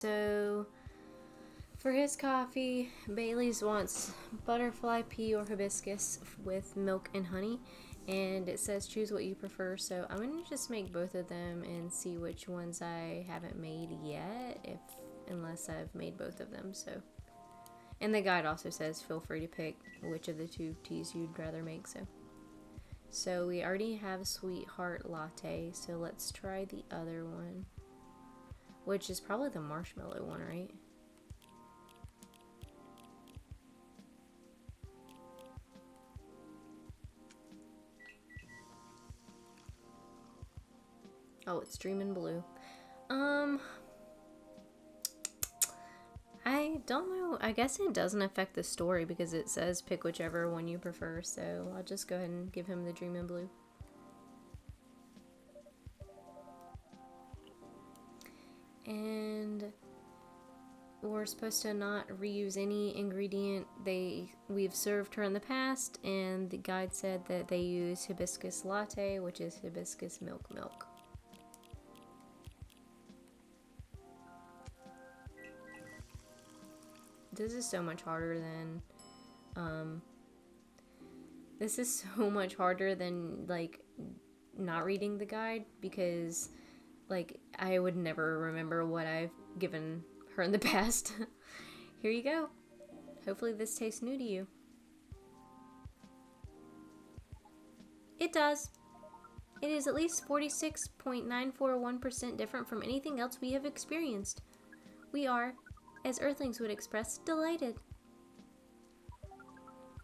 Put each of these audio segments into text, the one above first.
So for his coffee, Bailey's wants butterfly pea or hibiscus with milk and honey, and it says choose what you prefer. So I'm gonna just make both of them and see which ones I haven't made yet, unless I've made both of them. So, and the guide also says feel free to pick which of the two teas you'd rather make. So we already have sweetheart latte, so let's try the other one, which is probably the marshmallow one, right? Oh, it's Dreamin' Blue. I don't know. I guess it doesn't affect the story because it says pick whichever one you prefer, so I'll just go ahead and give him the Dreamin' Blue. And we're supposed to not reuse any ingredient we've served her in the past, and the guide said that they use hibiscus latte, which is hibiscus milk. This is so much harder than like not reading the guide, because like I would never remember what I've given her in the past. Here you go. Hopefully this tastes new to you. It does. It is at least 46.941% different from anything else we have experienced. We are, as Earthlings would express, delighted.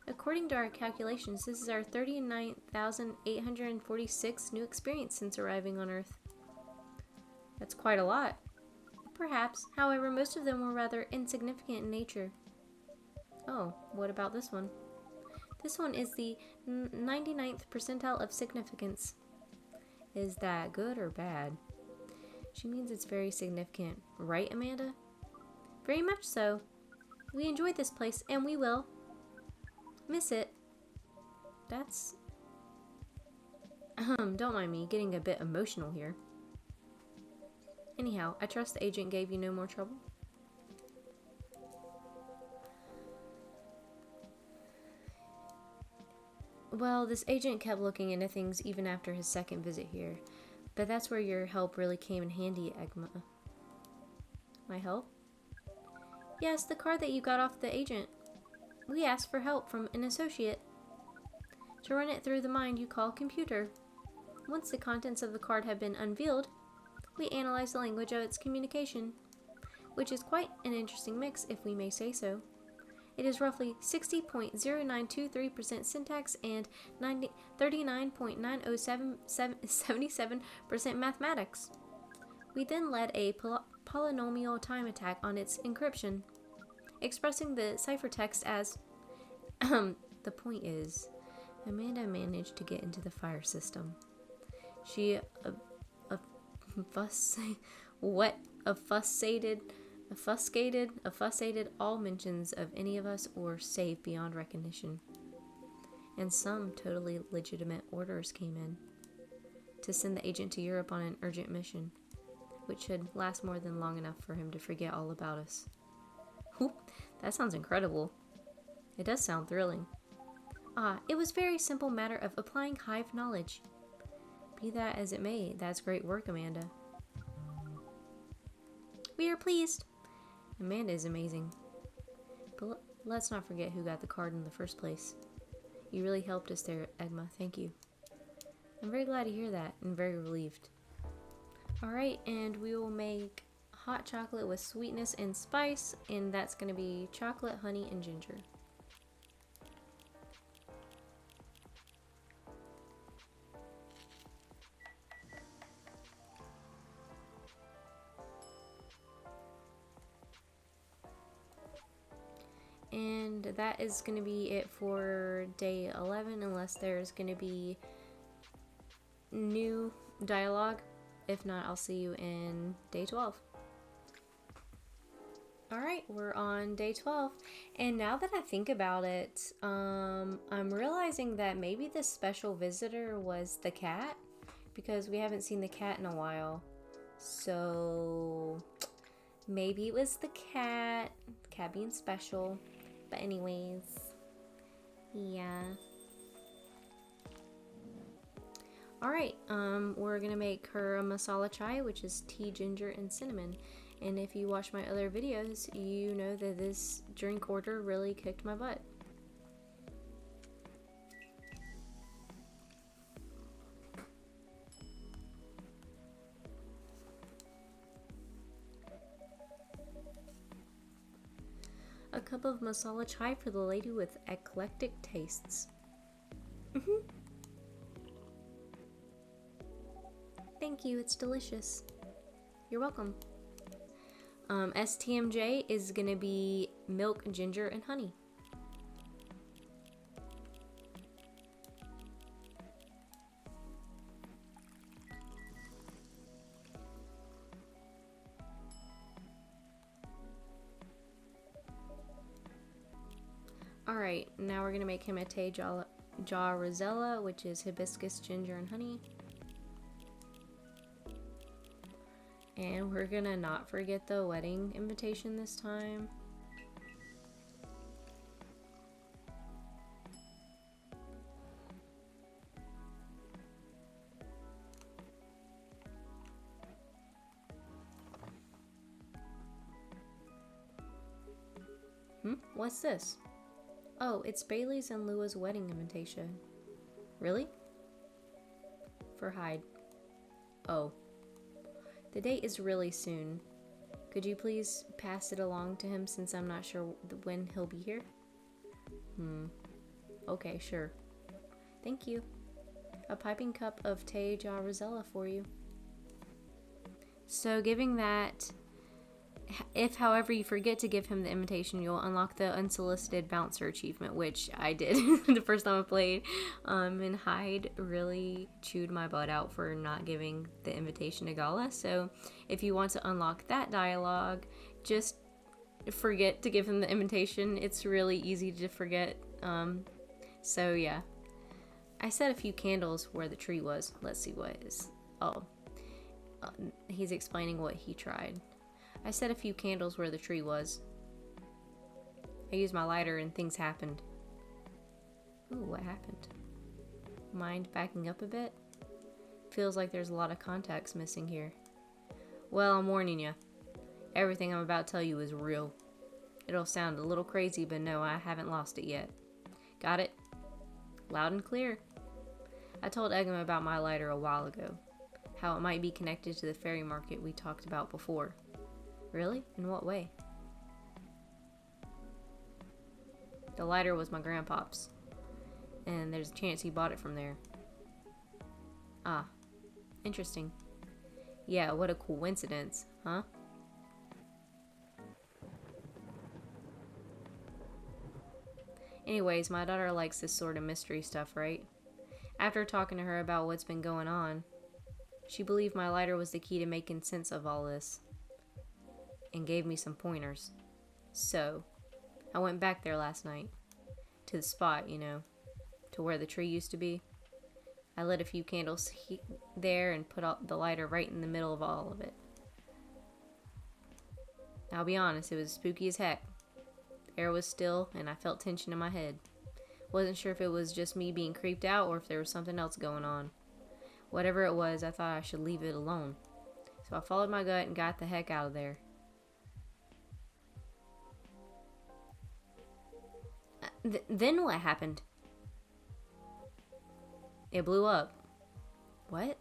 According to our calculations, this is our 39,846 new experience since arriving on Earth. That's quite a lot. Perhaps, however, most of them were rather insignificant in nature. Oh, what about this one? This one is the 99th percentile of significance. Is that good or bad? She means it's very significant, right, Amanda? Very much so. We enjoyed this place, and we will miss it. That's... don't mind me getting a bit emotional here. Anyhow, I trust the agent gave you no more trouble. Well, this agent kept looking into things even after his second visit here. But that's where your help really came in handy, Egma. My help? Yes, the card that you got off the agent. We asked for help from an associate to run it through the mind you call computer. Once the contents of the card have been unveiled, we analyze the language of its communication, which is quite an interesting mix, if we may say so. It is roughly 60.0923% syntax and 39.90777% mathematics. We then led a polynomial time attack on its encryption, expressing the ciphertext as... The point is, Amanda managed to get into the fire system. She offuscated all mentions of any of us or safe beyond recognition. And some totally legitimate orders came in to send the agent to Europe on an urgent mission, which should last more than long enough for him to forget all about us. Whew, that sounds incredible. It does sound thrilling. It was a very simple matter of applying hive knowledge. Be that as it may, that's great work, Amanda. We are pleased. Amanda is amazing. But let's not forget who got the card in the first place. You really helped us there, Egma. Thank you. I'm very glad to hear that and very relieved. Alright, and we will make hot chocolate with sweetness and spice, and that's going to be chocolate, honey, and ginger. And that is going to be it for day 11, unless there's going to be new dialogue. If not, I'll see you in day 12. Alright, we're on day 12. And now that I think about it, I'm realizing that maybe the special visitor was the cat, because we haven't seen the cat in a while. So Maybe it was the cat. Cat being special. But anyways. Yeah. Alright, we're gonna make her a masala chai, which is tea, ginger, and cinnamon. And if you watch my other videos, you know that this drink order really kicked my butt. A cup of masala chai for the lady with eclectic tastes. Thank you, it's delicious. You're welcome. STMJ is gonna be milk, ginger, and honey. Alright, now we're gonna make him a Te Jaw Rosella, which is hibiscus, ginger, and honey. And we're gonna not forget the wedding invitation this time. What's this? Oh, it's Bailey's and Lua's wedding invitation. Really? For Hyde. Oh. The date is really soon. Could you please pass it along to him since I'm not sure when he'll be here? Okay, sure. Thank you. A piping cup of Te Jaw Rosella for you. So giving that, if however you forget to give him the invitation, you'll unlock the unsolicited bouncer achievement, which I did the first time I played. And Hyde really chewed my butt out for not giving the invitation to Gala. So if you want to unlock that dialogue, just forget to give him the invitation. It's really easy to forget. So yeah. I set a few candles where the tree was. Let's see what is. Oh. He's explaining what he tried. I set a few candles where the tree was. I used my lighter and things happened. Ooh, what happened? Mind backing up a bit? Feels like there's a lot of context missing here. Well, I'm warning you. Everything I'm about to tell you is real. It'll sound a little crazy, but no, I haven't lost it yet. Got it? Loud and clear. I told Eggum about my lighter a while ago. How it might be connected to the fairy market we talked about before. Really? In what way? The lighter was my grandpa's, and there's a chance he bought it from there. Ah, interesting. Yeah, what a coincidence, huh? Anyways, my daughter likes this sort of mystery stuff, right? After talking to her about what's been going on, she believed my lighter was the key to making sense of all this, and gave me some pointers. So, I went back there last night, to the spot, you know, to where the tree used to be. I lit a few candles there and put out the lighter right in the middle of all of it. I'll be honest, it was spooky as heck. The air was still, and I felt tension in my head. Wasn't sure if it was just me being creeped out or if there was something else going on. Whatever it was, I thought I should leave it alone. So I followed my gut and got the heck out of there. Then what happened? It blew up. What?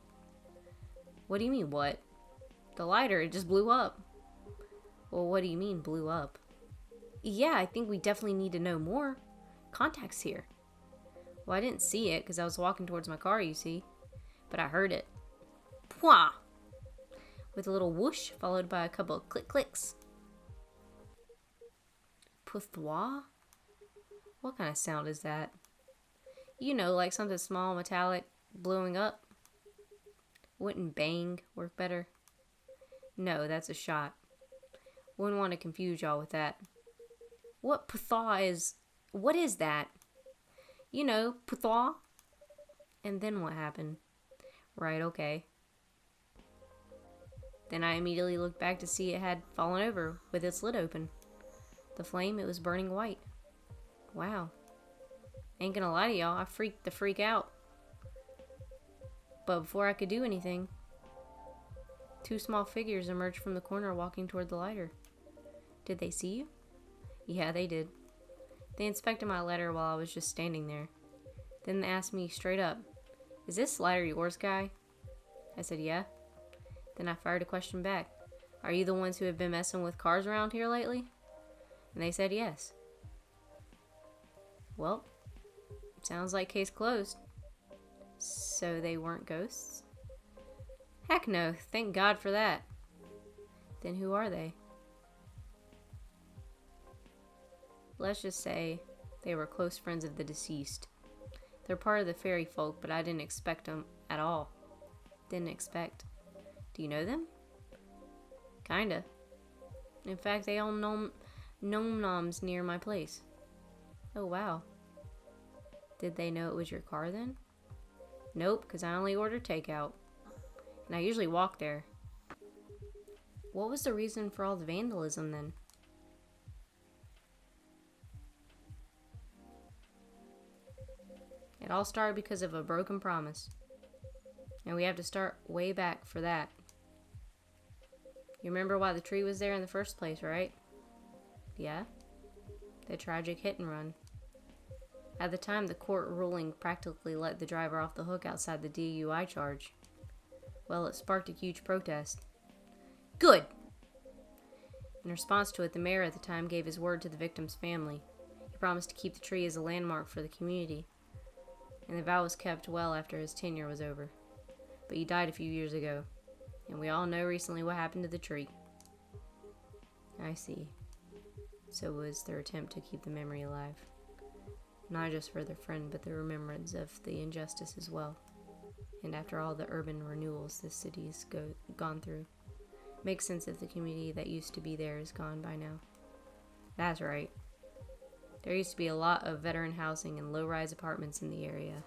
What do you mean, what? The lighter, it just blew up. Well, what do you mean, blew up? Yeah, I think we definitely need to know more. Contact's here. Well, I didn't see it because I was walking towards my car, you see. But I heard it. Pwah! With a little whoosh, followed by a couple of click-clicks. Pouthwa? What kind of sound is that? You know, like something small, metallic, blowing up. Wouldn't bang work better? No, that's a shot. Wouldn't want to confuse y'all with that. What Pouthwa is... What is that? You know, Pouthwa. And then what happened? Right, okay. Then I immediately looked back to see it had fallen over with its lid open. The flame, it was burning white. Wow. Ain't gonna lie to y'all, I freaked the freak out. But before I could do anything, two small figures emerged from the corner walking toward the lighter. Did they see you? Yeah, they did. They inspected my lighter while I was just standing there. Then they asked me straight up, "Is this lighter yours, guy?" I said, "Yeah." Then I fired a question back. "Are you the ones who have been messing with cars around here lately?" And they said yes. Well, sounds like case closed. So they weren't ghosts? Heck no, thank God for that. Then who are they? Let's just say they were close friends of the deceased. They're part of the fairy folk, but I didn't expect them at all. Didn't expect. Do you know them? Kinda. In fact, they all gnome noms near my place. Oh, wow. Did they know it was your car then? Nope, because I only order takeout. And I usually walk there. What was the reason for all the vandalism then? It all started because of a broken promise. And we have to start way back for that. You remember why the tree was there in the first place, right? Yeah? The tragic hit and run. At the time, the court ruling practically let the driver off the hook outside the DUI charge. Well, it sparked a huge protest. Good! In response to it, the mayor at the time gave his word to the victim's family. He promised to keep the tree as a landmark for the community. And the vow was kept well after his tenure was over. But he died a few years ago. And we all know recently what happened to the tree. I see. So it was their attempt to keep the memory alive. Not just for their friend, but the remembrance of the injustice as well. And after all the urban renewals this city's gone through. Makes sense if the community that used to be there is gone by now. That's right. There used to be a lot of veteran housing and low-rise apartments in the area.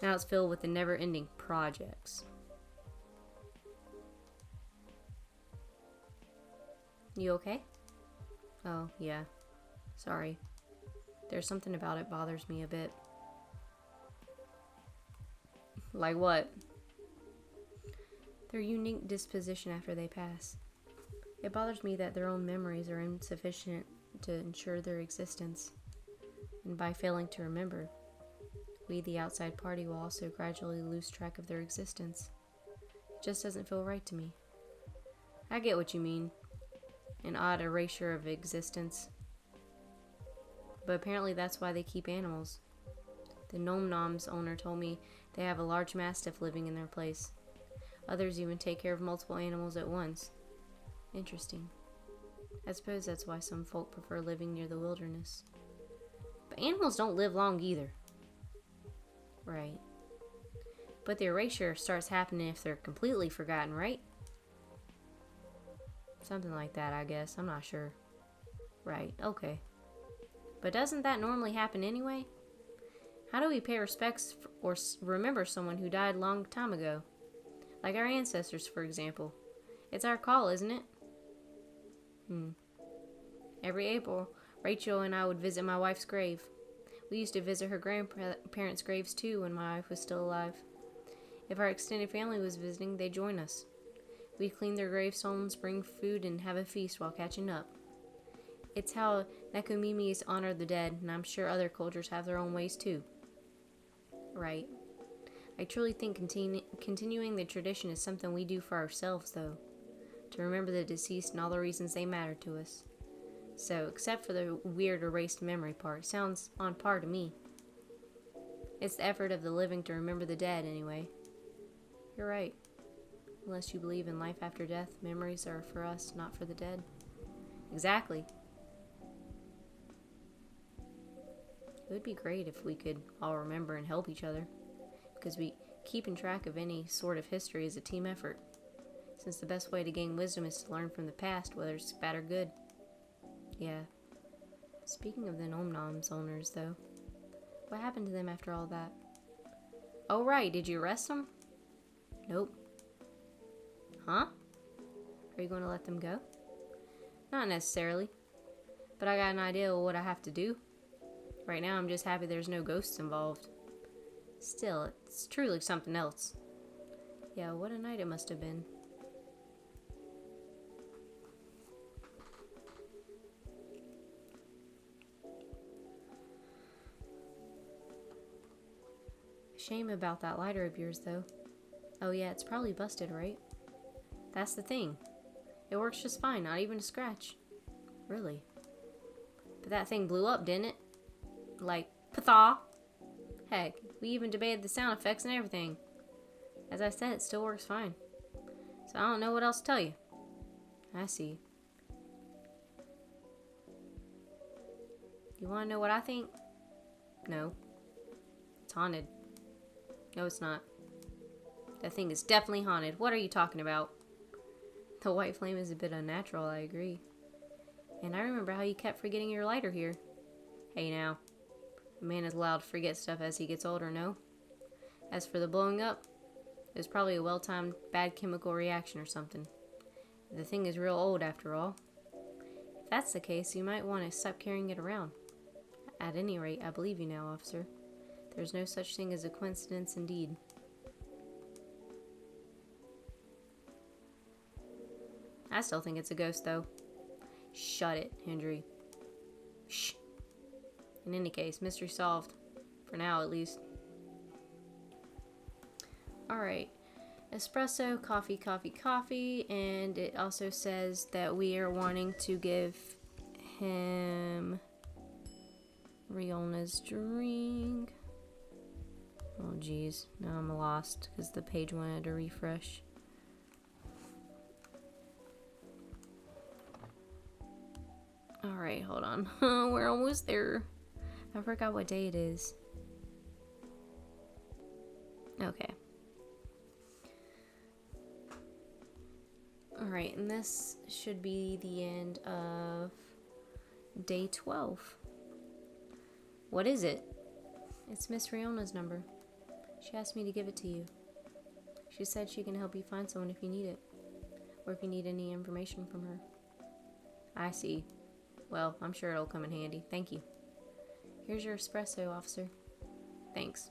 Now it's filled with the never-ending projects. You okay? Oh, yeah. Sorry. There's something about it bothers me a bit. Like what? Their unique disposition after they pass. It bothers me that their own memories are insufficient to ensure their existence. And by failing to remember, we, the outside party, will also gradually lose track of their existence. It just doesn't feel right to me. I get what you mean. An odd erasure of existence. But apparently that's why they keep animals. The Gnome Nom's owner told me they have a large mastiff living in their place. Others even take care of multiple animals at once. Interesting. I suppose that's why some folk prefer living near the wilderness. But animals don't live long either. Right. But the erasure starts happening if they're completely forgotten, right? Something like that, I guess. I'm not sure. Right, okay. But doesn't that normally happen anyway? How do we pay respects or remember someone who died a long time ago? Like our ancestors, for example. It's our call, isn't it? Every April, Rachel and I would visit my wife's grave. We used to visit her grandparents' graves too when my wife was still alive. If our extended family was visiting, they'd join us. We'd clean their gravestones, bring food, and have a feast while catching up. It's how Nekomimis honor the dead, and I'm sure other cultures have their own ways too. Right. I truly think continuing the tradition is something we do for ourselves, though. To remember the deceased and all the reasons they matter to us. So, except for the weird erased memory part, sounds on par to me. It's the effort of the living to remember the dead, anyway. You're right. Unless you believe in life after death, memories are for us, not for the dead. Exactly. It would be great if we could all remember and help each other, because keeping track of any sort of history is a team effort, since the best way to gain wisdom is to learn from the past, whether it's bad or good. Yeah. Speaking of the Gnome Noms owners, though, what happened to them after all that? Oh right, did you arrest them? Nope. Huh? Are you going to let them go? Not necessarily. But I got an idea of what I have to do. Right now, I'm just happy there's no ghosts involved. Still, it's truly something else. Yeah, what a night it must have been. Shame about that lighter of yours, though. Oh yeah, it's probably busted, right? That's the thing. It works just fine, not even a scratch. Really? But that thing blew up, didn't it? Like, pathaw! Heck, we even debated the sound effects and everything. As I said, it still works fine. So I don't know what else to tell you. I see. You want to know what I think? No. It's haunted. No, it's not. That thing is definitely haunted. What are you talking about? The white flame is a bit unnatural, I agree. And I remember how you kept forgetting your lighter here. Hey now. A man is allowed to forget stuff as he gets older, no? As for the blowing up, it was probably a well-timed bad chemical reaction or something. The thing is real old after all. If that's the case, you might want to stop carrying it around. At any rate, I believe you now, officer. There's no such thing as a coincidence indeed. I still think it's a ghost, though. Shut it, Hendry. Shh. In any case, mystery solved. For now, at least. Alright. Espresso, coffee, coffee, coffee. And it also says that we are wanting to give him Riona's drink. Oh, geez. Now I'm lost because the page wanted to refresh. Alright, hold on. We're almost there. I forgot what day it is. Okay. Alright, and this should be the end of day 12. What is it? It's Miss Riona's number. She asked me to give it to you. She said she can help you find someone if you need it. Or if you need any information from her. I see. Well, I'm sure it'll come in handy. Thank you. Here's your espresso, officer. Thanks.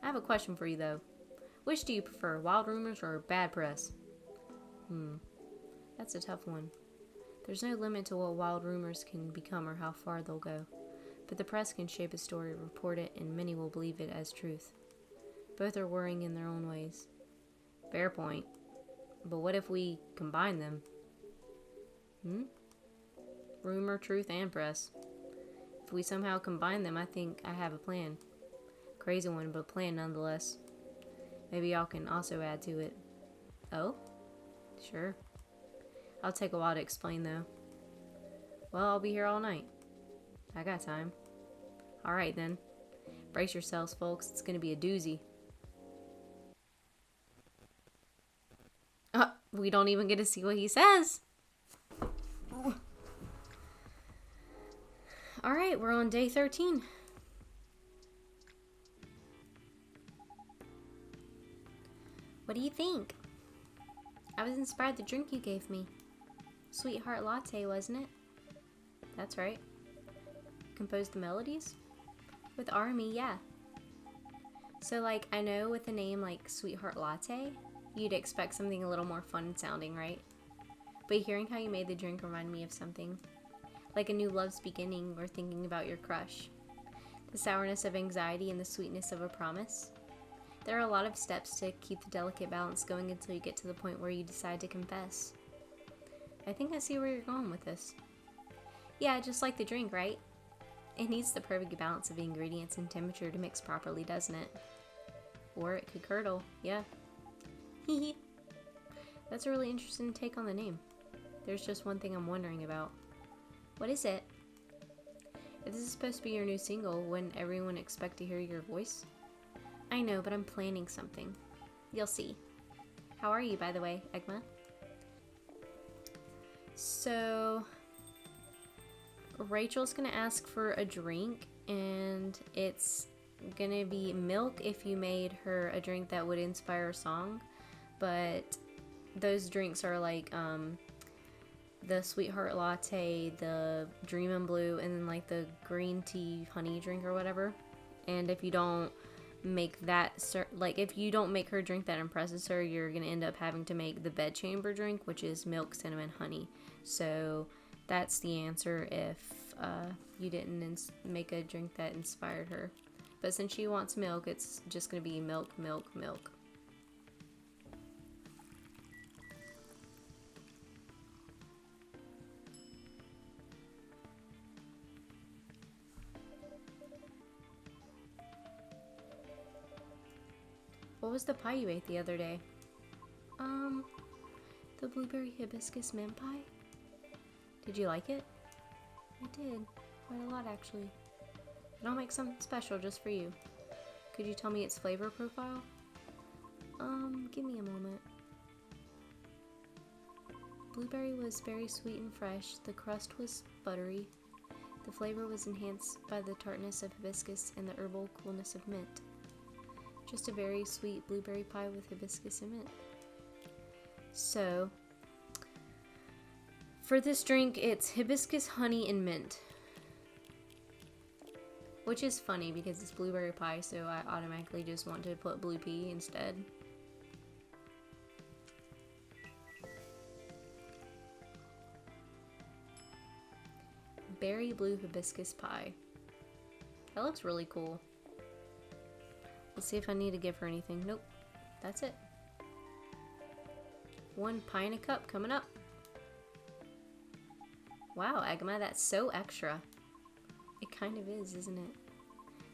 I have a question for you, though. Which do you prefer, wild rumors or bad press? That's a tough one. There's no limit to what wild rumors can become or how far they'll go. But the press can shape a story, report it, and many will believe it as truth. Both are worrying in their own ways. Fair point. But what if we combine them? Rumor, truth, and press. If we somehow combine them, I think I have a plan. Crazy one, but a plan nonetheless. Maybe y'all can also add to it. Oh? Sure. I'll take a while to explain, though. Well, I'll be here all night. I got time. Alright, then. Brace yourselves, folks. It's gonna be a doozy. We don't even get to see what he says. Alright, we're on day 13. What do you think? I was inspired by the drink you gave me. Sweetheart latte, wasn't it? That's right. Composed the melodies? With RME, yeah. So, like, I know with a name like Sweetheart Latte, you'd expect something a little more fun sounding, right? But hearing how you made the drink reminded me of something. Like a new love's beginning or thinking about your crush. The sourness of anxiety and the sweetness of a promise. There are a lot of steps to keep the delicate balance going until you get to the point where you decide to confess. I think I see where you're going with this. Yeah, just like the drink, right? It needs the perfect balance of the ingredients and temperature to mix properly, doesn't it? Or it could curdle, yeah. Hehe. That's a really interesting take on the name. There's just one thing I'm wondering about. What is it? If this is supposed to be your new single, wouldn't everyone expect to hear your voice? I know, but I'm planning something. You'll see. How are you, by the way, Egma? So, Rachel's gonna ask for a drink, and it's gonna be milk if you made her a drink that would inspire a song, but those drinks are like the Sweetheart Latte, the Dream and Blue, and then like the green tea honey drink or whatever. And if you don't make that, like if you don't make her drink that impresses her, you're gonna end up having to make the bedchamber drink, which is milk, cinnamon, honey. So that's the answer if you didn't make a drink that inspired her. But since she wants milk, it's just gonna be milk, milk, milk. What was the pie you ate the other day? The blueberry hibiscus mint pie. Did you like it? I did. Quite a lot, actually. And I'll make something special just for you. Could you tell me its flavor profile? Give me a moment. Blueberry was very sweet and fresh. The crust was buttery. The flavor was enhanced by the tartness of hibiscus and the herbal coolness of mint. Just a very sweet blueberry pie with hibiscus and mint. So, for this drink, it's hibiscus, honey, and mint. Which is funny because it's blueberry pie, so I automatically just want to put blue pea instead. Berry blue hibiscus pie. That looks really cool. Let's see if I need to give her anything. Nope. That's it. 1 pie in a cup coming up. Wow, Agama, that's so extra. It kind of is, isn't it?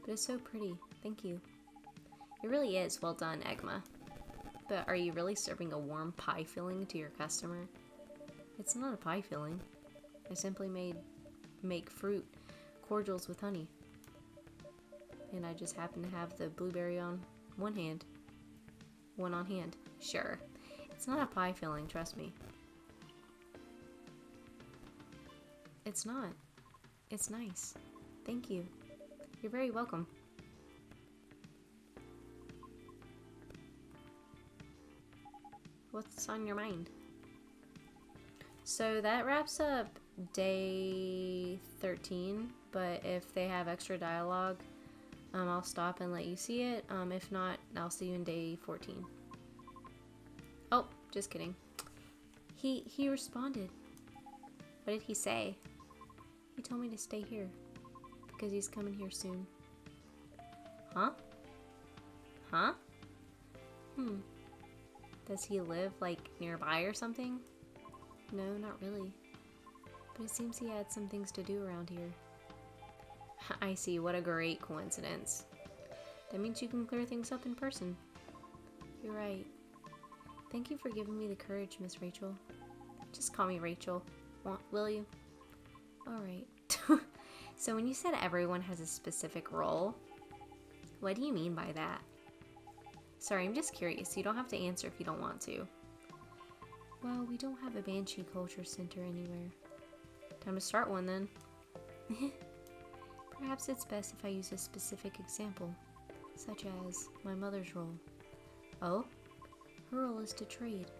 But it's so pretty. Thank you. It really is. Well done, Agama. But are you really serving a warm pie filling to your customer? It's not a pie filling. I simply make fruit cordials with honey. And I just happen to have the blueberry on one hand. One on hand. Sure. It's not a pie filling, trust me. It's not. It's nice. Thank you. You're very welcome. What's on your mind? So that wraps up day 13, but if they have extra dialogue, I'll stop and let you see it. If not, I'll see you in day 14. Oh, just kidding. He responded. What did he say? He told me to stay here because he's coming here soon. Huh? Huh? Does he live like nearby or something? No, not really. But it seems he had some things to do around here. I see, what a great coincidence. That means you can clear things up in person. You're right. Thank you for giving me the courage, Miss Rachel. Just call me Rachel, will you? Alright. So when you said everyone has a specific role, what do you mean by that? Sorry, I'm just curious. You don't have to answer if you don't want to. Well, we don't have a Banshee Culture Center anywhere. Time to start one then. Perhaps it's best if I use a specific example, such as my mother's role. Oh? Her role is to trade.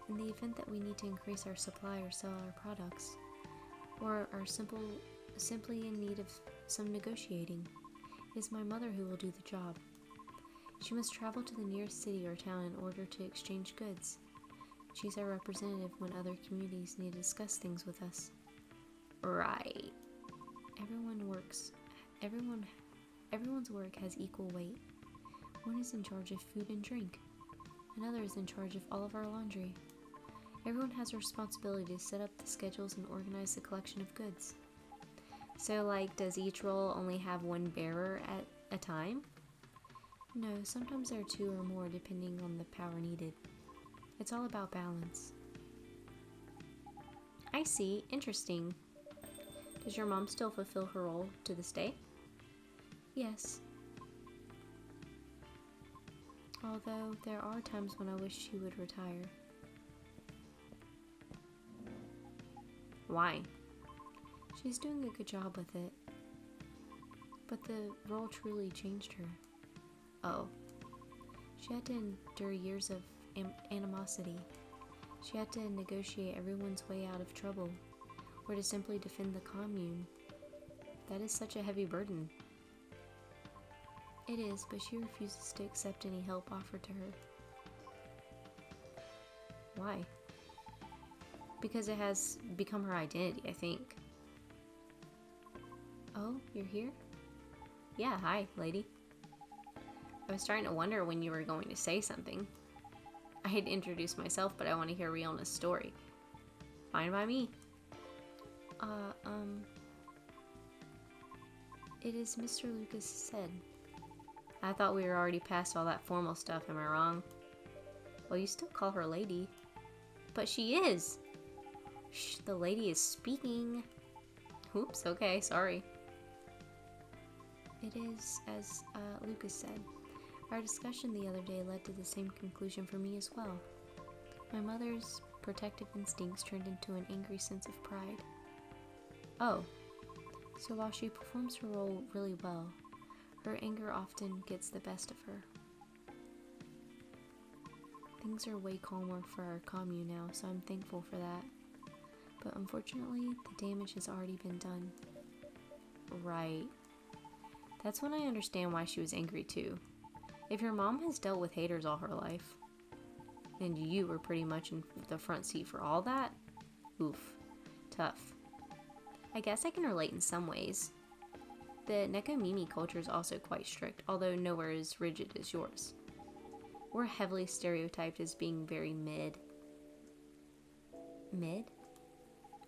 In the event that we need to increase our supply or sell our products, or are simply in need of some negotiating, it is my mother who will do the job. She must travel to the nearest city or town in order to exchange goods. She's our representative when other communities need to discuss things with us. Right. Everyone's work has equal weight. One is in charge of food and drink. Another is in charge of all of our laundry. Everyone has a responsibility to set up the schedules and organize the collection of goods. So, like, does each role only have one bearer at a time? No, sometimes there are 2 or more depending on the power needed. It's all about balance. I see. Interesting. Does your mom still fulfill her role to this day? Yes. Although there are times when I wish she would retire. Why? She's doing a good job with it. But the role truly changed her. Oh. She had to endure years of animosity. She had to negotiate everyone's way out of trouble, or to simply defend the commune. That is such a heavy burden. It is, but she refuses to accept any help offered to her. Why? Because it has become her identity, I think. Oh, you're here? Yeah, hi, lady. I was starting to wonder when you were going to say something. I had introduced myself, but I want to hear Riona's story. Fine by me. It is Mr. Lucas said. I thought we were already past all that formal stuff, am I wrong? Well, you still call her lady. But she is! Shh, the lady is speaking. Oops, okay, sorry. It is, as Lucas said. Our discussion the other day led to the same conclusion for me as well. My mother's protective instincts turned into an angry sense of pride. Oh, so while she performs her role really well, her anger often gets the best of her. Things are way calmer for our commune now, so I'm thankful for that. But unfortunately, the damage has already been done. Right. That's when I understand why she was angry too. If your mom has dealt with haters all her life, and you were pretty much in the front seat for all that, oof, tough. I guess I can relate in some ways. The Nekomimi culture is also quite strict, although nowhere as rigid as yours. We're heavily stereotyped as being very mid?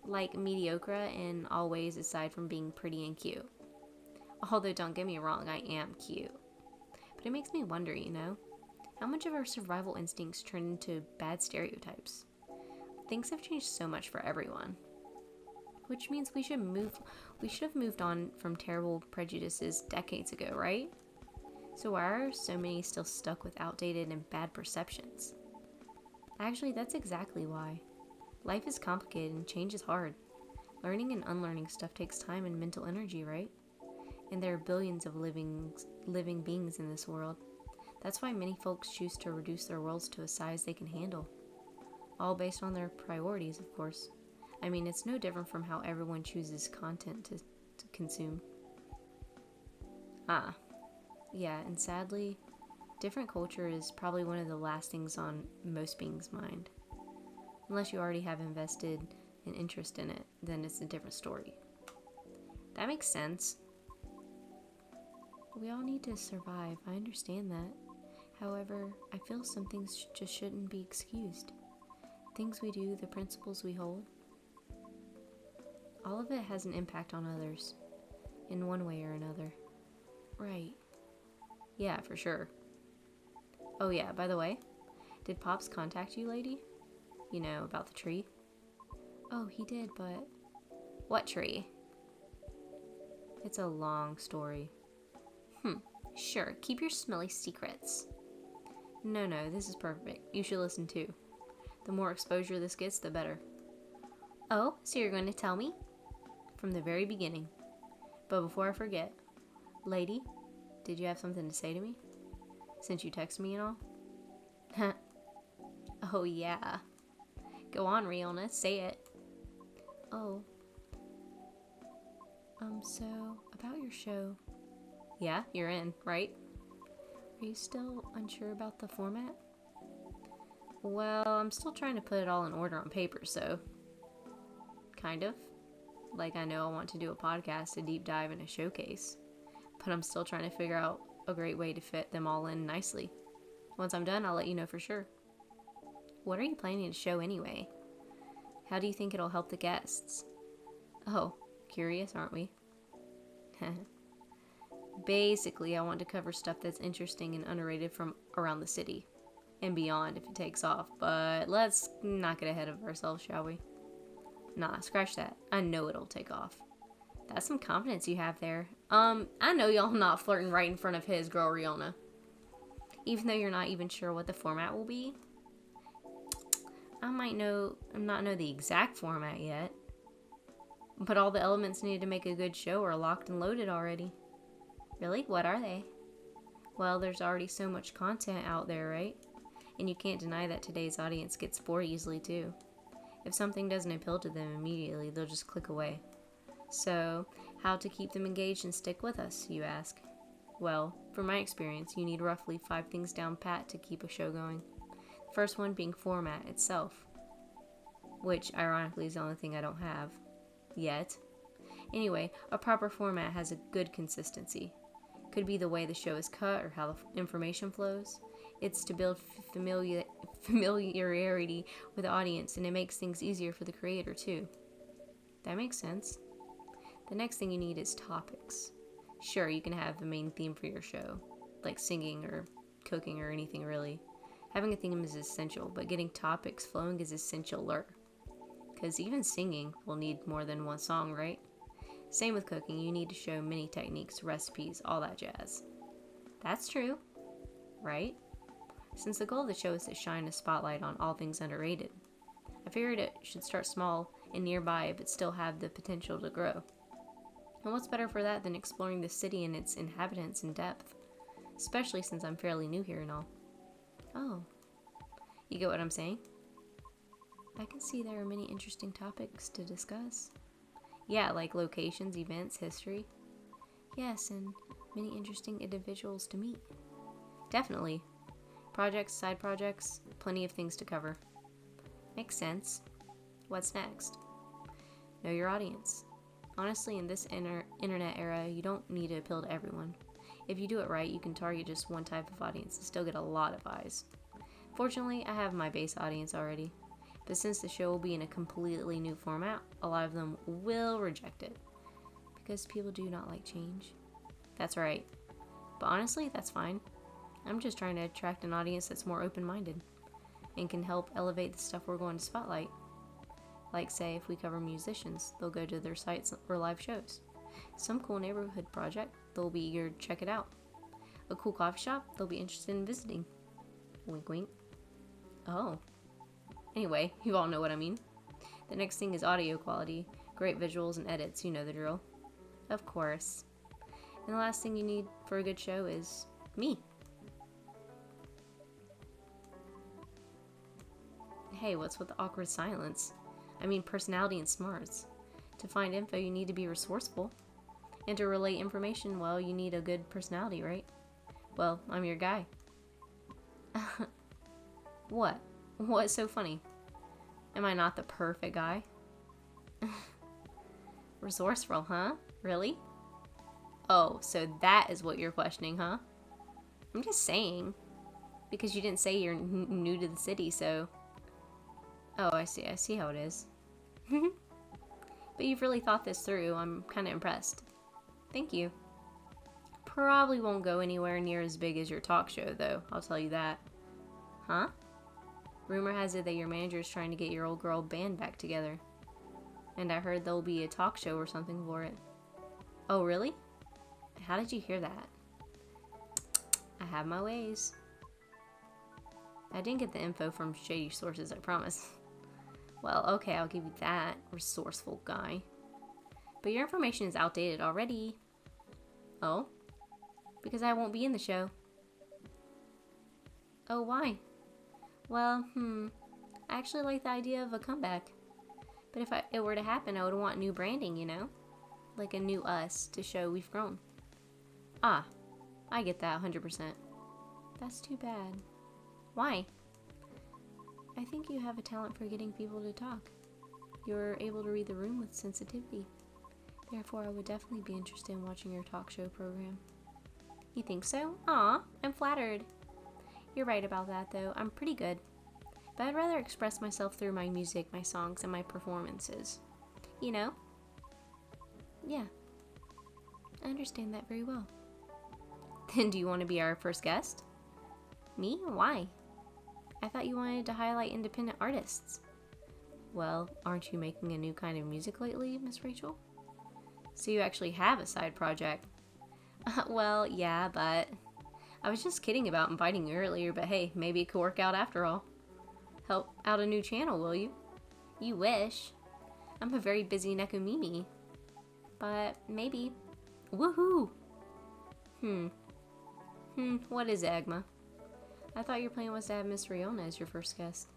Like mediocre in all ways aside from being pretty and cute. Although don't get me wrong, I am cute. But it makes me wonder, how much of our survival instincts turn into bad stereotypes? Things have changed so much for everyone. Which means we should have moved on from terrible prejudices decades ago, right? So why are so many still stuck with outdated and bad perceptions? Actually, that's exactly why. Life is complicated and change is hard. Learning and unlearning stuff takes time and mental energy, right? And there are billions of living beings in this world. That's why many folks choose to reduce their worlds to a size they can handle. All based on their priorities, of course. I mean, it's no different from how everyone chooses content to consume. Yeah, and sadly, different culture is probably one of the last things on most beings' mind. Unless you already have invested an interest in it, then it's a different story. That makes sense. We all need to survive, I understand that. However, I feel some things just shouldn't be excused. Things we do, the principles we hold. All of it has an impact on others, in one way or another. Right. Yeah, for sure. Oh yeah, by the way, did Pops contact you, lady? About the tree? Oh, he did, but... What tree? It's a long story. Sure, keep your smelly secrets. No, this is perfect. You should listen too. The more exposure this gets, the better. Oh, so you're going to tell me? From the very beginning. But before I forget, lady, did you have something to say to me? Since you text me and all? Oh yeah. Go on, Riona, say it. Oh. So, about your show. Yeah, you're in, right? Are you still unsure about the format? Well, I'm still trying to put it all in order on paper, so... Kind of. Like, I know I want to do a podcast, a deep dive, and a showcase. But I'm still trying to figure out a great way to fit them all in nicely. Once I'm done, I'll let you know for sure. What are you planning to show anyway? How do you think it'll help the guests? Oh, curious, aren't we? Basically, I want to cover stuff that's interesting and underrated from around the city. And beyond if it takes off. But let's not get ahead of ourselves, shall we? Nah, scratch that. I know it'll take off. That's some confidence you have there. I know y'all not flirting right in front of his girl, Riona. Even though you're not even sure what the format will be. I might not know the exact format yet. But all the elements needed to make a good show are locked and loaded already. Really? What are they? Well, there's already so much content out there, right? And you can't deny that today's audience gets bored easily too. If something doesn't appeal to them immediately, they'll just click away. So, how to keep them engaged and stick with us, you ask? Well, from my experience, you need roughly 5 things down pat to keep a show going. The first one being format itself, which ironically is the only thing I don't have yet. Anyway, a proper format has a good consistency. Could be the way the show is cut or how the information flows. It's to build familiarity with the audience, and it makes things easier for the creator too. That makes sense. The next thing you need is topics. Sure, you can have a main theme for your show, like singing or cooking or anything really. Having a theme is essential, but getting topics flowing is essentialer. Because even singing will need more than one song, right? Same with cooking, you need to show many techniques, recipes, all that jazz. That's true, right? Since the goal of the show is to shine a spotlight on all things underrated, I figured it should start small and nearby but still have the potential to grow. And what's better for that than exploring the city and its inhabitants in depth? Especially since I'm fairly new here and all. Oh, you get what I'm saying? I can see there are many interesting topics to discuss. Yeah, like locations, events, history. Yes, and many interesting individuals to meet. Definitely. Projects, side projects, plenty of things to cover. Makes sense. What's next? Know your audience. Honestly, in this internet era, you don't need to appeal to everyone. If you do it right, you can target just one type of audience and still get a lot of eyes. Fortunately, I have my base audience already. But since the show will be in a completely new format, a lot of them will reject it. Because people do not like change. That's right. But honestly, that's fine. I'm just trying to attract an audience that's more open-minded and can help elevate the stuff we're going to spotlight. Like say, if we cover musicians, they'll go to their sites or live shows. Some cool neighborhood project, they'll be eager to check it out. A cool coffee shop, they'll be interested in visiting. Wink wink. Oh. Anyway, you all know what I mean. The next thing is audio quality. Great visuals and edits, you know the drill. Of course. And the last thing you need for a good show is me. Hey, what's with the awkward silence? I mean personality and smarts. To find info, you need to be resourceful. And to relay information, well, you need a good personality, right? Well, I'm your guy. What? What's so funny? Am I not the perfect guy? Resourceful, huh? Really? Oh, so that is what you're questioning, huh? I'm just saying. Because you didn't say you're new to the city, so... Oh, I see how it is. But you've really thought this through. I'm kind of impressed. Thank you. Probably won't go anywhere near as big as your talk show, though. I'll tell you that. Huh? Rumor has it that your manager is trying to get your old girl band back together. And I heard there'll be a talk show or something for it. Oh, really? How did you hear that? I have my ways. I didn't get the info from shady sources, I promise. Well, okay, I'll give you that, resourceful guy. But your information is outdated already. Oh? Because I won't be in the show. Oh, why? Well, I actually like the idea of a comeback. But if it were to happen, I would want new branding, you know? Like a new us to show we've grown. Ah, I get that 100%. That's too bad. Why? I think you have a talent for getting people to talk. You're able to read the room with sensitivity. Therefore, I would definitely be interested in watching your talk show program. You think so? Aw, I'm flattered. You're right about that, though. I'm pretty good. But I'd rather express myself through my music, my songs, and my performances. You know? Yeah. I understand that very well. Then do you want to be our first guest? Me? Why? I thought you wanted to highlight independent artists. Well, aren't you making a new kind of music lately, Miss Rachel? So you actually have a side project. Well, yeah, but... I was just kidding about inviting you earlier, but hey, maybe it could work out after all. Help out a new channel, will you? You wish. I'm a very busy Nekomimi. But maybe. Woohoo! What is Agma? I thought your plan was to have Miss Riona as your first guest.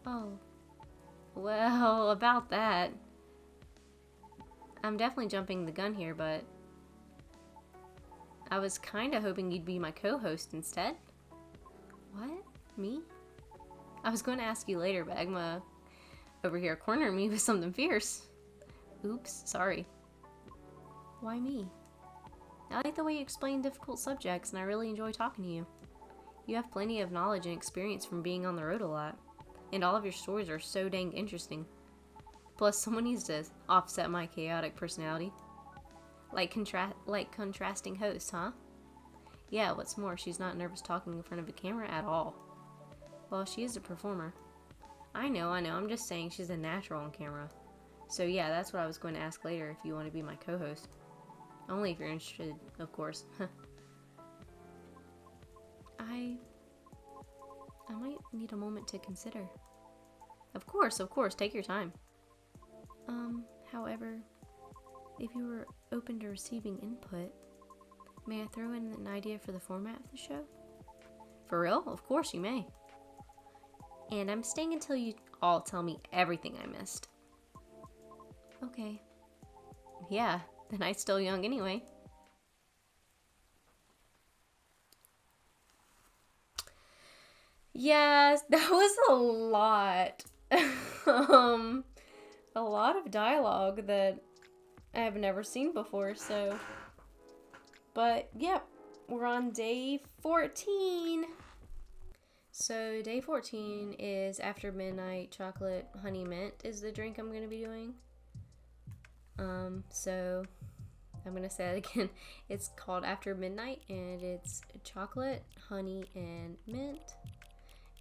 Oh. Well, about that. I'm definitely jumping the gun here, but I was kind of hoping you'd be my co-host instead. What? Me? I was going to ask you later, but Agma over here cornered me with something fierce. Oops, sorry. Why me? I like the way you explain difficult subjects, and I really enjoy talking to you. You have plenty of knowledge and experience from being on the road a lot, and all of your stories are so dang interesting. Plus, someone needs to offset my chaotic personality. Like contrasting hosts, huh? Yeah, what's more, she's not nervous talking in front of a camera at all. Well, she is a performer. I know, I'm just saying she's a natural on camera. So yeah, that's what I was going to ask later if you want to be my co-host. Only if you're interested, of course. I might need a moment to consider. Of course, take your time. However, if you were open to receiving input, may I throw in an idea for the format of the show? For real? Of course you may. And I'm staying until you all tell me everything I missed. Okay. Yeah, the night's still young anyway. Yes, that was a lot. A lot of dialogue that I have never seen before, so. But, yep, we're on day 14. So, day 14 is After Midnight Chocolate Honey Mint is the drink I'm going to be doing. So, I'm going to say that again. It's called After Midnight, and it's chocolate, honey, and mint.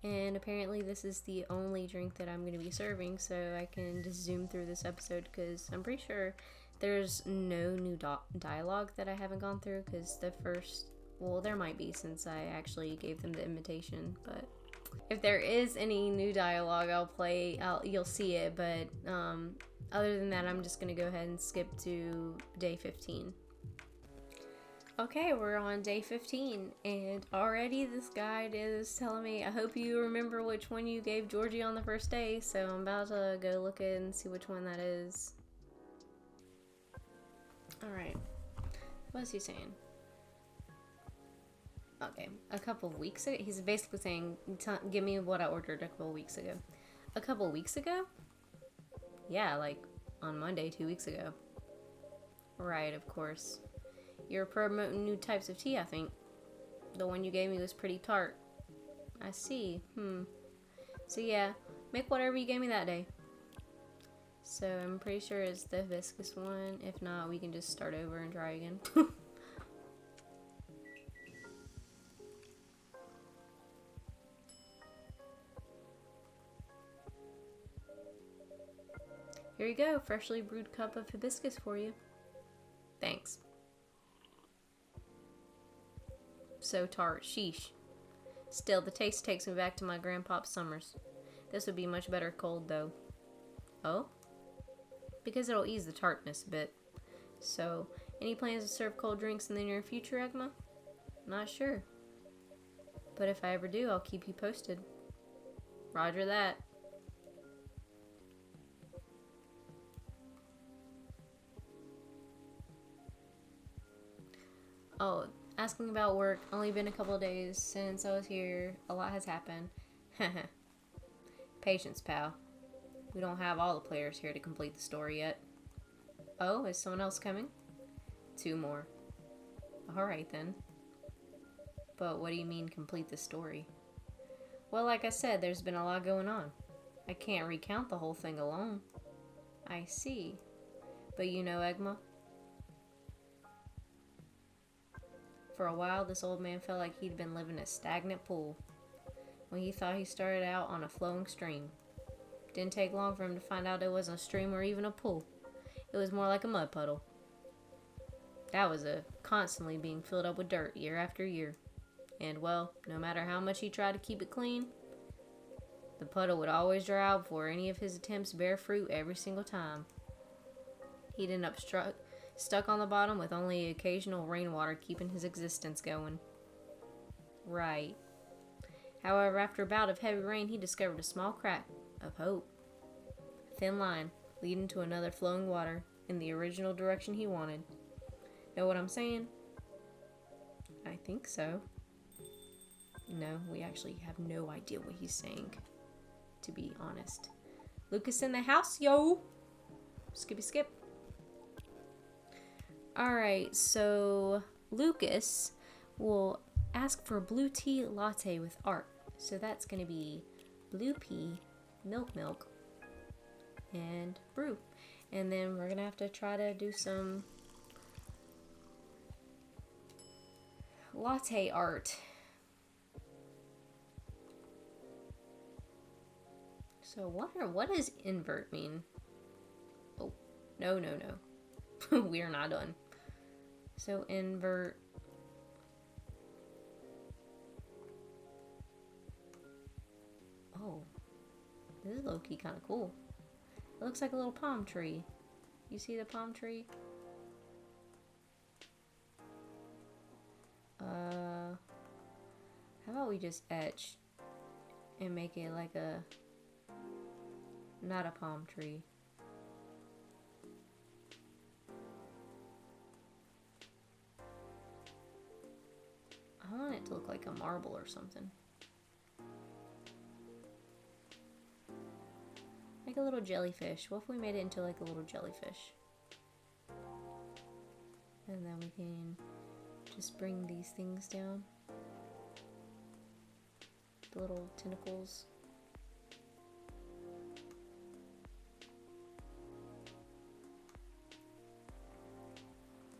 And apparently this is the only drink that I'm going to be serving, so I can just zoom through this episode, because I'm pretty sure there's no new dialogue that I haven't gone through, because the first, well, there might be since I actually gave them the invitation, but if there is any new dialogue, you'll see it, but other than that, I'm just going to go ahead and skip to day 15. Okay, we're on day 15, and already this guide is telling me, I hope you remember which one you gave Georgie on the first day, so I'm about to go look in and see which one that is. Alright, what is he saying? Okay, a couple of weeks ago, he's basically saying, give me what I ordered a couple of weeks ago. A couple of weeks ago? Yeah, like on Monday, 2 weeks ago. Right, of course. You're promoting new types of tea, I think. The one you gave me was pretty tart. I see. So yeah, make whatever you gave me that day. So I'm pretty sure it's the hibiscus one. If not, we can just start over and try again. Here you go, freshly brewed cup of hibiscus for you. Thanks. So tart, sheesh. Still, the taste takes me back to my grandpa's summers. This would be much better cold, though. Oh? Because it'll ease the tartness a bit. So, any plans to serve cold drinks in the near future, Agma? Not sure. But if I ever do, I'll keep you posted. Roger that. Oh, asking about work. Only been a couple of days since I was here. A lot has happened. Patience, pal. We don't have all the players here to complete the story yet. Oh, is someone else coming? 2 more. Alright then. But what do you mean complete the story? Well, like I said, there's been a lot going on. I can't recount the whole thing alone. I see. But you know, Agma? For a while, this old man felt like he'd been living a stagnant pool, when he thought he started out on a flowing stream. Didn't take long for him to find out it wasn't a stream or even a pool. It was more like a mud puddle. That was constantly being filled up with dirt year after year. And well, no matter how much he tried to keep it clean, the puddle would always dry out before any of his attempts bear fruit every single time. He'd end up stuck on the bottom with only occasional rainwater keeping his existence going. Right. However, after a bout of heavy rain, he discovered a small crack of hope. A thin line leading to another flowing water in the original direction he wanted. Know what I'm saying? I think so. No, we actually have no idea what he's saying, to be honest. Lucas in the house, yo! Skippy skip. Alright, so Lucas will ask for a blue tea latte with art. So that's going to be blue pea, milk, and brew. And then we're going to have to try to do some latte art. So what does invert mean? Oh, no. We are not done. So invert. Oh, this is low-key kind of cool. It looks like a little palm tree. You see the palm tree? How about we just etch and make it like a, not a palm tree. I want it to look like a marble or something. Like a little jellyfish. What if we made it into like a little jellyfish? And then we can just bring these things down. The little tentacles.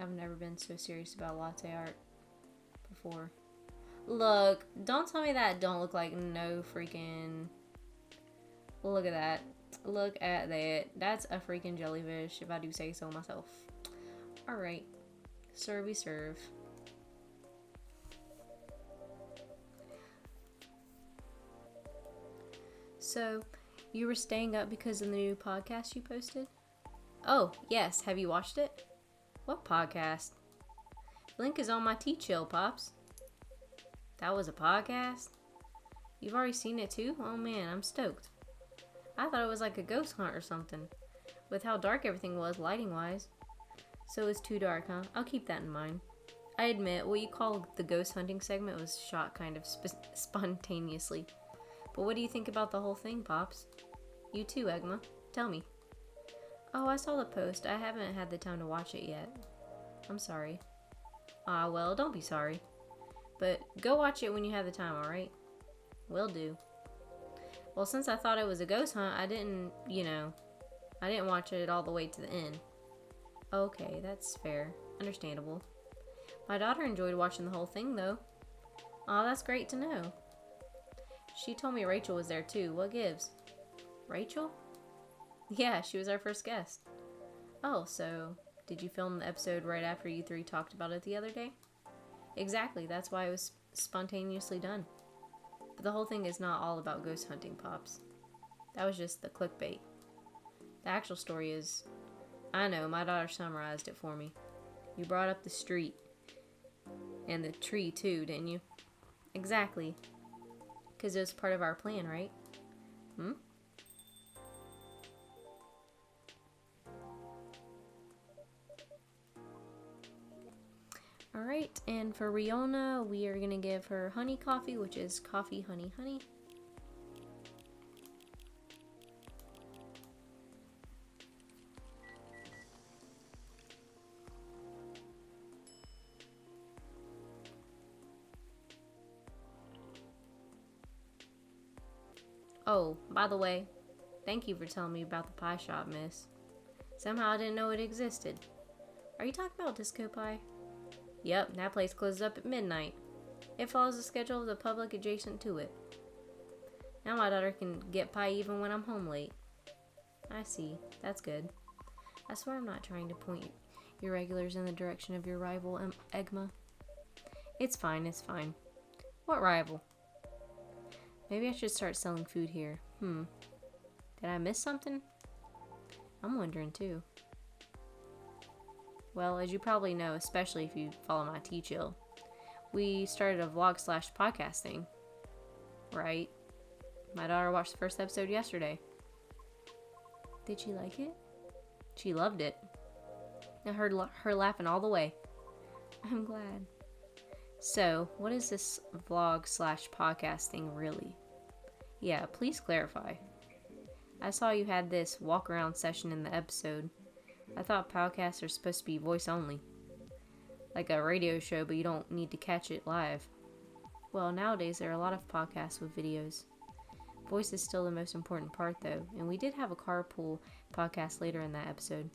I've never been so serious about latte art before. Look, don't tell me that don't look like no freaking... Look at that. Look at that. That's a freaking jellyfish, if I do say so myself. Alright. Servey serve. So, you were staying up because of the new podcast you posted? Oh, yes. Have you watched it? What podcast? Link is on my T-Chill, Pops. That was a podcast? You've already seen it too? Oh man, I'm stoked. I thought it was like a ghost hunt or something. With how dark everything was, lighting-wise. So it's too dark, huh? I'll keep that in mind. I admit, what you call the ghost hunting segment was shot kind of spontaneously. But what do you think about the whole thing, Pops? You too, Egma. Tell me. Oh, I saw the post. I haven't had the time to watch it yet. I'm sorry. Ah, well, don't be sorry. But go watch it when you have the time, alright? Will do. Well, since I thought it was a ghost hunt, I didn't watch it all the way to the end. Okay, that's fair. Understandable. My daughter enjoyed watching the whole thing, though. Aw, that's great to know. She told me Rachel was there, too. What gives? Rachel? Yeah, she was our first guest. Oh, so did you film the episode right after you three talked about it the other day? Exactly, that's why it was spontaneously done. But the whole thing is not all about ghost hunting, Pops. That was just the clickbait. The actual story is... I know, my daughter summarized it for me. You brought up the street. And the tree, too, didn't you? Exactly. Because it was part of our plan, right? Hmm? Alright, and for Riona, we are going to give her honey coffee, which is coffee, honey, honey. Oh, by the way, thank you for telling me about the pie shop, miss. Somehow I didn't know it existed. Are you talking about Disco Pie? Yep, that place closes up at midnight. It follows the schedule of the public adjacent to it. Now my daughter can get pie even when I'm home late. I see. That's good. I swear I'm not trying to point your regulars in the direction of your rival, Egma. It's fine, it's fine. What rival? Maybe I should start selling food here. Did I miss something? I'm wondering too. Well, as you probably know, especially if you follow my T-Chill, we started a vlog/podcast thing, right? My daughter watched the first episode yesterday. Did she like it? She loved it. I heard her laughing all the way. I'm glad. So, what is this vlog/podcast thing really? Yeah, please clarify. I saw you had this walk around session in the episode. I thought podcasts are supposed to be voice only. Like a radio show, but you don't need to catch it live. Well, nowadays there are a lot of podcasts with videos. Voice is still the most important part though, and we did have a carpool podcast later in that episode.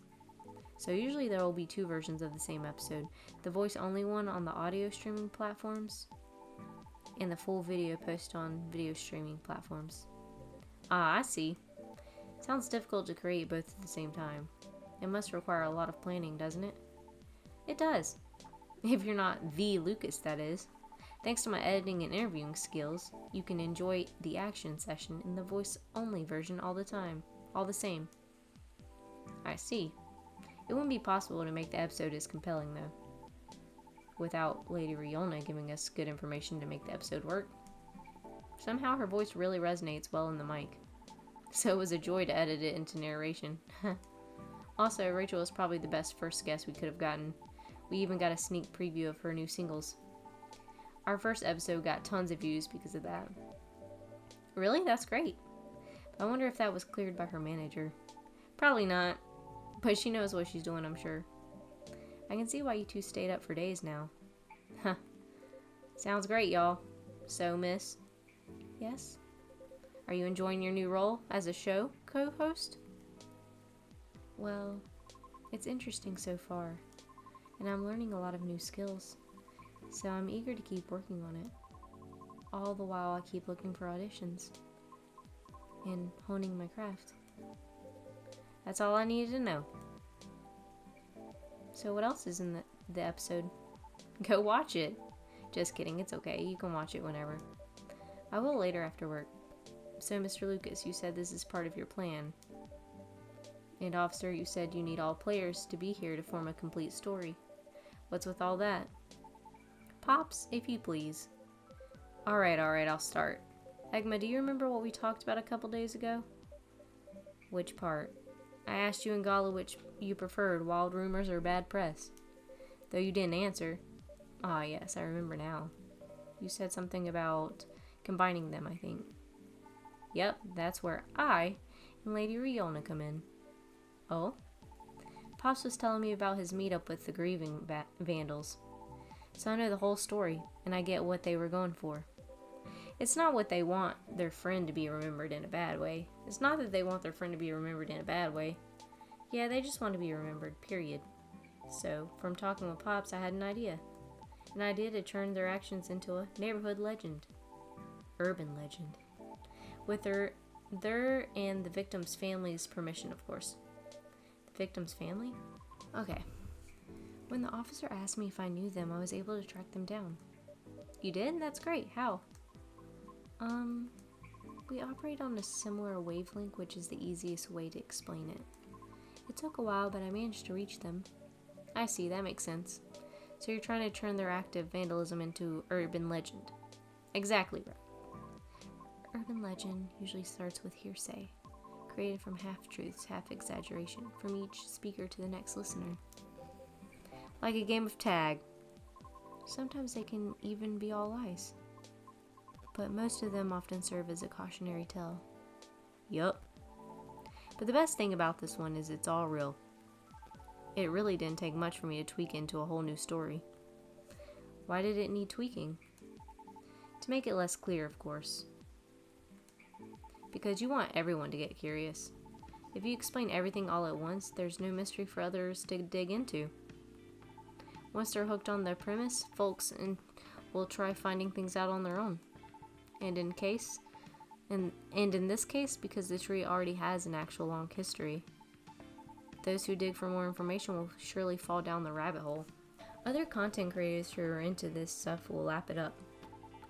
So usually there will be 2 versions of the same episode. The voice only one on the audio streaming platforms, and the full video post on video streaming platforms. Ah, I see. Sounds difficult to create both at the same time. It must require a lot of planning, doesn't it? It does. If you're not the Lucas, that is. Thanks to my editing and interviewing skills, you can enjoy the action session in the voice-only version all the same. I see. It wouldn't be possible to make the episode as compelling, though, without Lady Riona giving us good information to make the episode work. Somehow her voice really resonates well in the mic, so it was a joy to edit it into narration. Also, Rachel was probably the best first guest we could have gotten. We even got a sneak preview of her new singles. Our first episode got tons of views because of that. Really? That's great. I wonder if that was cleared by her manager. Probably not, but she knows what she's doing, I'm sure. I can see why you 2 stayed up for days now. Huh. Sounds great, y'all. So, miss? Yes? Are you enjoying your new role as a show co-host? Well, it's interesting so far, and I'm learning a lot of new skills, so I'm eager to keep working on it. All the while I keep looking for auditions and honing my craft. That's all I needed to know. So what else is in the episode? Go watch it. Just kidding, it's okay. You can watch it whenever. I will later after work. So, Mr. Lucas, you said this is part of your plan. And officer, you said you need all players to be here to form a complete story. What's with all that? Pops, if you please. Alright, I'll start. Egma, do you remember what we talked about a couple days ago? Which part? I asked you and Gala which you preferred, wild rumors or bad press. Though you didn't answer. Ah, yes, I remember now. You said something about combining them, I think. Yep, that's where I and Lady Riona come in. Oh? Pops was telling me about his meetup with the grieving vandals. So I know the whole story, and I get what they were going for. It's not what they want their friend to be remembered in a bad way. It's not that they want their friend to be remembered in a bad way. Yeah, they just want to be remembered, period. So, from talking with Pops, I had an idea. An idea to turn their actions into a neighborhood legend. Urban legend. With their and the victim's family's permission, of course. The victim's family? Okay. When the officer asked me if I knew them, I was able to track them down. You did? That's great. How? We operate on a similar wavelength, which is the easiest way to explain it. It took a while, but I managed to reach them. I see, that makes sense. So you're trying to turn their act of vandalism into urban legend. Exactly right. Urban legend usually starts with hearsay, created from half-truths, half-exaggeration, from each speaker to the next listener. Like a game of tag. Sometimes they can even be all lies. But most of them often serve as a cautionary tale. Yup. But the best thing about this one is it's all real. It really didn't take much for me to tweak into a whole new story. Why did it need tweaking? To make it less clear, of course. Because you want everyone to get curious. If you explain everything all at once, there's no mystery for others to dig into. Once they're hooked on the premise, folks will try finding things out on their own. And in this case, because the tree already has an actual long history, those who dig for more information will surely fall down the rabbit hole. Other content creators who are into this stuff will lap it up,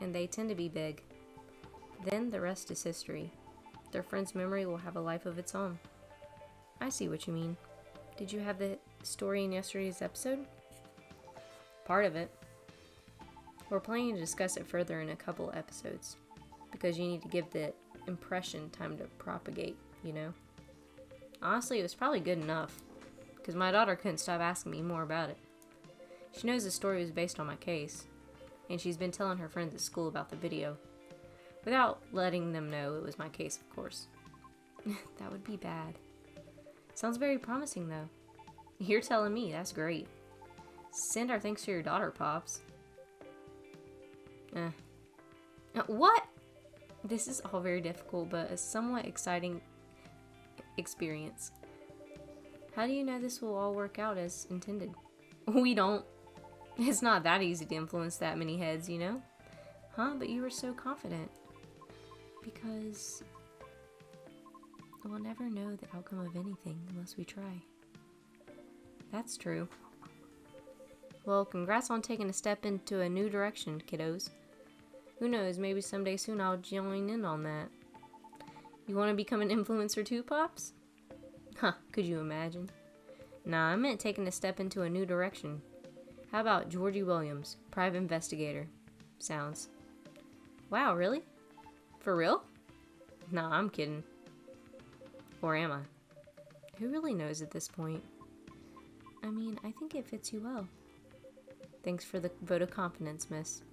and they tend to be big. Then the rest is history. Their friend's memory will have a life of its own. I see what you mean. Did you have the story in yesterday's episode? Part of it. We're planning to discuss it further in a couple episodes, because you need to give the impression time to propagate, you know? Honestly, it was probably good enough, because my daughter couldn't stop asking me more about it. She knows the story was based on my case, and she's been telling her friends at school about the video, without letting them know it was my case, of course. That would be bad. Sounds very promising, though. You're telling me, that's great. Send our thanks to your daughter, Pops. What? This is all very difficult, but a somewhat exciting experience. How do you know this will all work out as intended? We don't. It's not that easy to influence that many heads, you know? Huh? But you were so confident. Because we'll never know the outcome of anything unless we try. That's true. Well, congrats on taking a step into a new direction, kiddos. Who knows, maybe someday soon I'll join in on that. You want to become an influencer too, Pops? Huh, could you imagine? Nah, I meant taking a step into a new direction. How about Georgie Williams, private investigator? Sounds. Wow, really? For real? Nah, I'm kidding. Or am I? Who really knows at this point? I mean, I think it fits you well. Thanks for the vote of confidence, miss.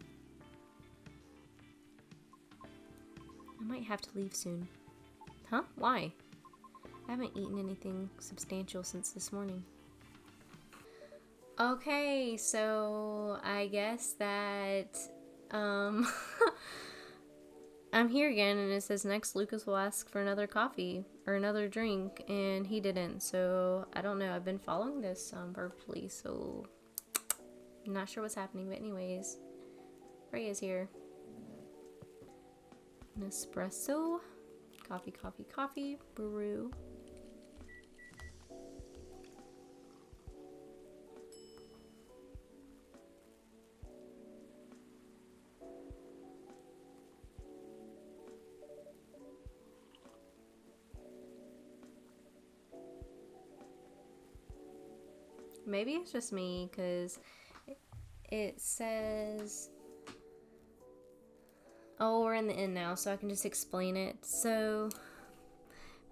I might have to leave soon. Huh? Why? I haven't eaten anything substantial since this morning. Okay, so I guess that, I'm here again, and it says next Lucas will ask for another coffee or another drink, and he didn't, so I don't know. I've been following this purposely, so I'm not sure what's happening, but anyways, Ray is here. Nespresso, coffee, brew. Maybe it's just me, because it says... Oh, we're in the end now, so I can just explain it. So,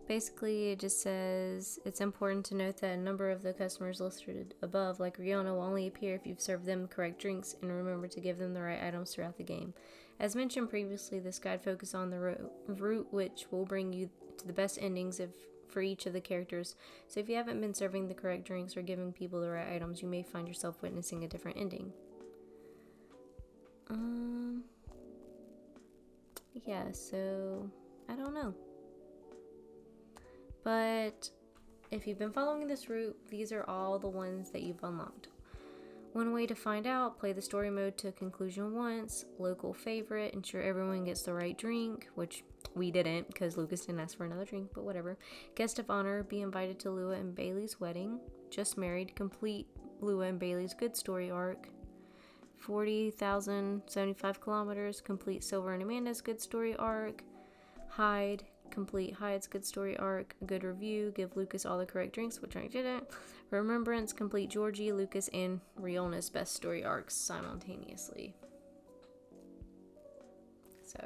basically, it just says, it's important to note that a number of the customers listed above, like Rihanna, will only appear if you've served them correct drinks, and remember to give them the right items throughout the game. As mentioned previously, this guide focuses on the route which will bring you to the best endings for each of the characters. So if you haven't been serving the correct drinks or giving people the right items, you may find yourself witnessing a different ending. Yeah, so I don't know. But if you've been following this route, these are all the ones that you've unlocked. One way to find out: play the story mode to conclusion once. Local favorite: ensure everyone gets the right drink, which we didn't because Lucas didn't ask for another drink, but whatever. Guest of honor: be invited to Lua and Bailey's wedding. Just married: complete Lua and Bailey's good story arc. 40,075 kilometers: complete Silver and Amanda's good story arc. Hyde: complete Hyde's good story arc. Good review: give Lucas all the correct drinks, which I didn't. Remembrance: complete Georgie, Lucas, and Riona's best story arcs simultaneously. So,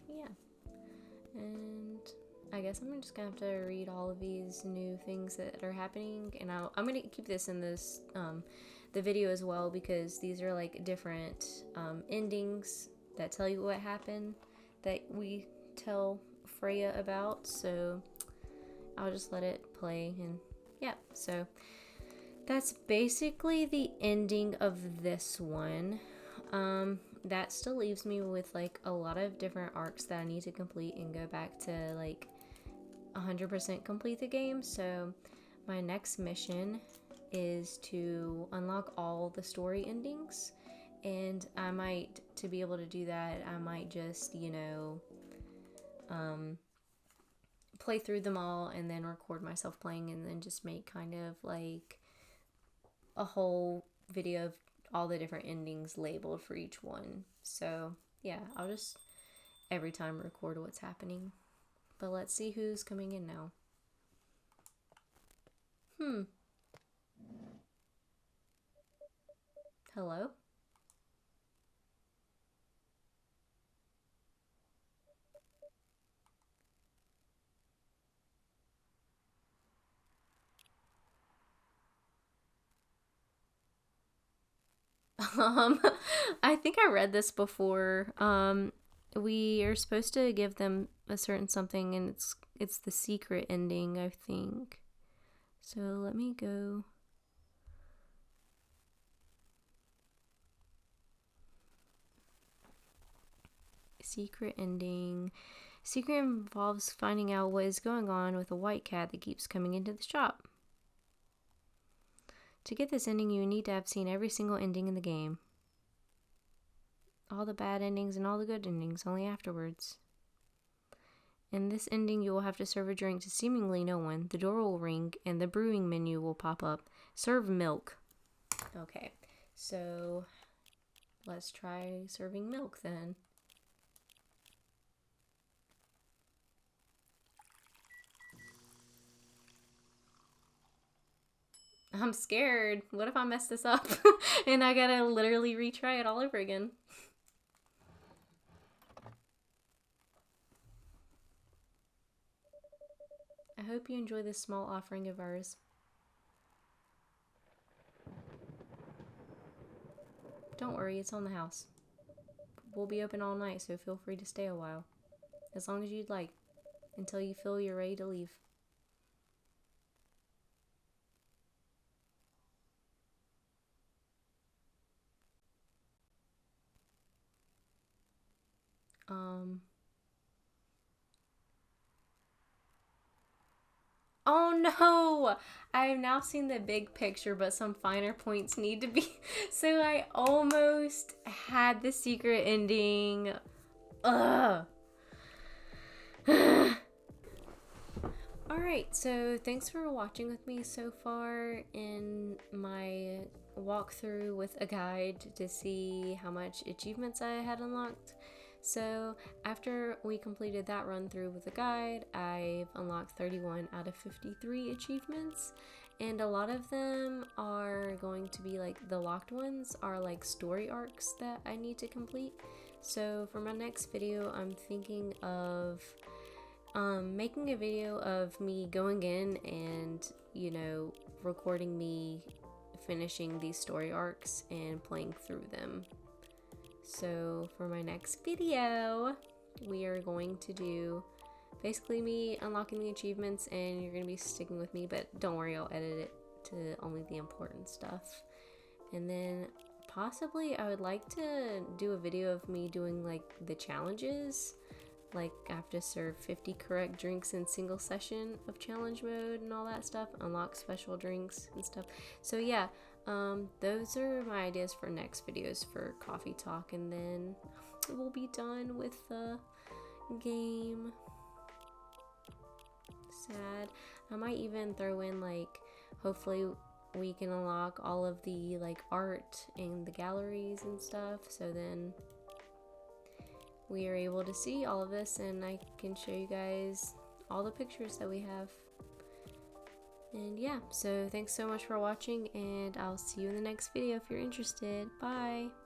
yeah. And I guess I'm just gonna have to read all of these new things that are happening, and I'm gonna keep this in this the video as well, because these are like different endings that tell you what happened that we tell Freya about. So I'll just let it play, and yeah. So that's basically the ending of this one. That still leaves me with like a lot of different arcs that I need to complete and go back to like 100% complete the game. So my next mission is to unlock all the story endings, and I might, to be able to do that, I might just, you know, play through them all and then record myself playing, and then just make kind of like a whole video of all the different endings labeled for each one. So yeah, I'll just every time record what's happening. But let's see who's coming in now. Hello? Um, I think I read this before. We are supposed to give them a certain something, and it's the secret ending, I think. So let me go. Secret ending. Secret involves finding out what is going on with a white cat that keeps coming into the shop. To get this ending, you need to have seen every single ending in the game. All the bad endings and all the good endings, only afterwards. In this ending, you will have to serve a drink to seemingly no one. The door will ring, and the brewing menu will pop up. Serve milk. Okay, so let's try serving milk then. I'm scared. What if I mess this up and I gotta literally retry it all over again? I hope you enjoy this small offering of ours. Don't worry, it's on the house. We'll be open all night, so feel free to stay a while. As long as you'd like, until you feel you're ready to leave. Oh no! I have now seen the big picture, but some finer points need to be. So I almost had the secret ending. Ugh. Alright, so thanks for watching with me so far in my walkthrough with a guide to see how much achievements I had unlocked. So after we completed that run through with a guide, I've unlocked 31 out of 53 achievements, and a lot of them are going to be like the locked ones are like story arcs that I need to complete. So for my next video, I'm thinking of making a video of me going in and, you know, recording me finishing these story arcs and playing through them. So for my next video, we are going to do basically me unlocking the achievements, and you're going to be sticking with me, but don't worry, I'll edit it to only the important stuff. And then possibly I would like to do a video of me doing like the challenges. Like I have to serve 50 correct drinks in single session of challenge mode and all that stuff, unlock special drinks and stuff. So yeah, those are my ideas for next videos for coffee talk, and then we'll be done with the game. Sad. I might even throw in like, hopefully we can unlock all of the like art in the galleries and stuff, so then we are able to see all of this and I can show you guys all the pictures that we have. And yeah, so thanks so much for watching, and I'll see you in the next video if you're interested. Bye!